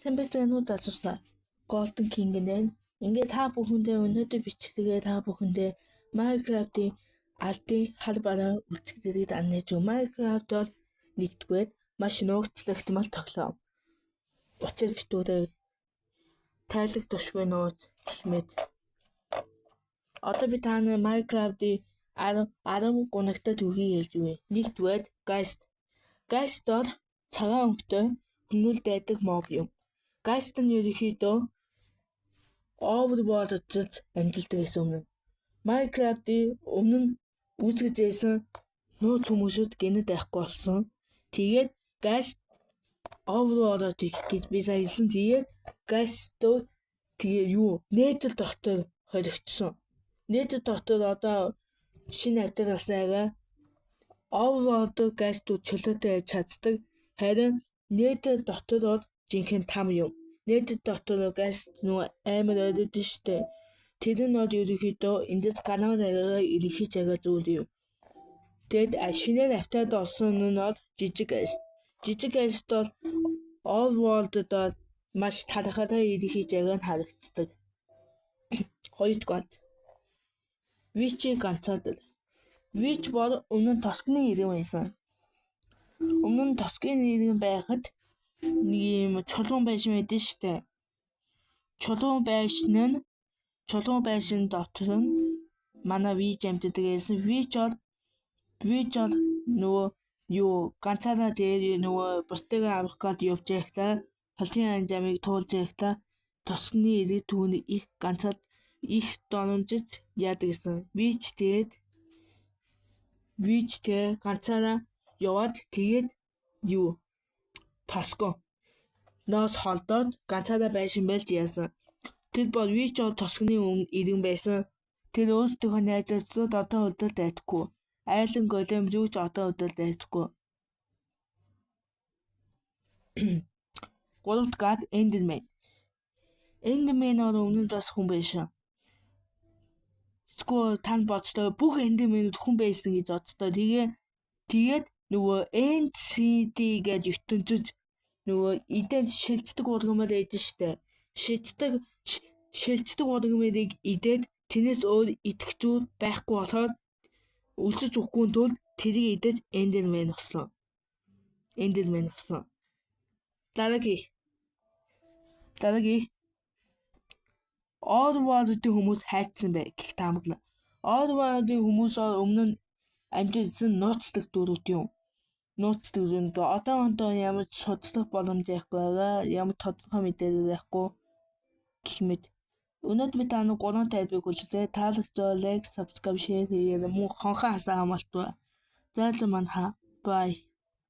Сайн байцгаана уу залуусаа. Golden King нэ. Ингээд та бүхэндээ өнөөдөр бичлэгээ та бүхэндээ Minecraft-ийн алдын халбараа үлдгэдэг анхаж өгөө. Minecraft-оор нэгдүгээр маш нууцлагдмал тоглоом. Учир битүүрээ тайлаг тушгүй нууц гэмэд. Одоо би таны Minecraft-ийн 10 гунигтай түүхийг хэлж өгье. Нэгдүгээр Geist-оор цагаан өнгөтэй хүмүүл дайдаг моб юм. Geist нь ерөнхийдөө overworld-д амьдардаг гэсэн үг. Minecraft-ийн өмнө нь үүсгэж байсан нууц хүмүүсүүд гэнэт байхгүй болсон. Тэгээд Geist overworld гэж би сайн хэлсэн. Тэгээд Geist-д Nether дотор хоригдсон. Nether дотор одоо шинэ авдаргаасайгаа overworld Geist-д чөлөөтэй яж чаддаг. Харин Nether дотор жинхэнэ там юм. Nether дотор Geist амар ойрод штэ. Тэр нь ерөнхийдөө эндээс ганаараа ирэх зүйл юм. Тэгэд шинээр автаад олсон нь жижиг Geist. Жижиг Geist-оор overworld-д маш тархаараа ирэх нь харагддаг. Хоёрдугаар Witch-ийн ганцаард. Witch бол өмнө нь Тоскны иргэн байсан. Өмнө нь Тоскны иргэн байхад нэг юм чулуун байшин байдаг штэ. Чулуун байшин дотор нь манай Witch амьдардаг гэсэн. Witch нөгөө ганцаараа дээр нөгөө бусдыг авах гээд явж байхдаа халжин анжамыг туулж байхдаа Тоскны иргэн түүний их дономжиж яадаг гэсэн. Witch тэгээд ганцаараа яваад тэгээд Тоскноос холдоод ганцаараа байшин байлж яасан. Тэр бол Witch бол Тоскны иргэн байсан. Тэр өөрсдийнхөө найзууд одоо өдөр дайтгүй. Айлан голем юу ч одоо өдөр дайтгүй. Гуравдугаар Enderman. Enderman-оор өмнө бас хүн байсан. Скоо тань боддоо бүх Enderman-ууд хүн байсан гэж боддоо. Тэгээд нөгөө NCD гэж ертөнцөж нөгөө идээд шилждэг ургамаар байдаг штэ. Шилждэг ургамыг идээд тэрнээс өөр идэх зүйл байхгүй болохоор өлсөж үхгүй тул тэрийг идэж Enderman болсон. Дараагийн Overworld-ийн хүмүүс хайцсан бай гэх таамаглаа. Overworld-ийн хүмүүс өмнө нь амьдсан нууцлаг дөрүүд юм. Одоо ямар ч судлах боломж байхгүй байгаа. Ямар тодорхой мэдээлэл байхгүй гэх мэт. Өнөөдөр би таны 3 тайлбарыг хүлээлээ. Таалагдвал лайк, subscribe, share хийгээд мөн хонхон хасаа хамаалтгүй. Зайлшгүй маань бай.